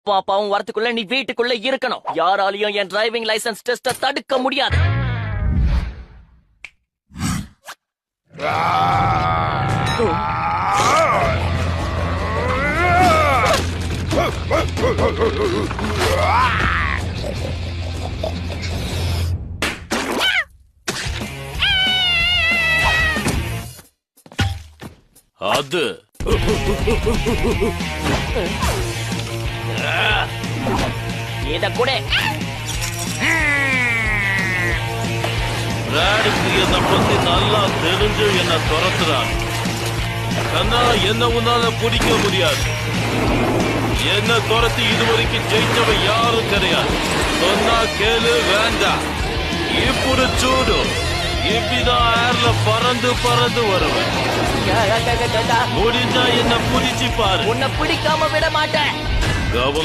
அப்பா அப்பாவும் வரத்துக்குள்ள நீ வீட்டுக்குள்ள இருக்கணும். யாராலையும் என் டிரைவிங் லைசென்ஸ் டெஸ்ட தடுக்க முடியாது. அது இத கூட பிராடுக்கு என்ன பத்தி நல்லா தெரிஞ்சு என்ன துரத்துறான். கண்ணா, என்ன உன்னால பிடிக்க முடியாது. என்ன துரத்தி இதுவரைக்கும் ஜெயிச்சவன் யாரும் கிடையாது. சொன்னா கேளு, வேண்டாம். இப்படி சூடு. இப்படிதான் ஏர்ல பறந்து பறந்து வருவேன். முடிஞ்சா என்ன பிடிச்சு பாரு. உன்னை பிடிக்காம விட மாட்டேன். கவலை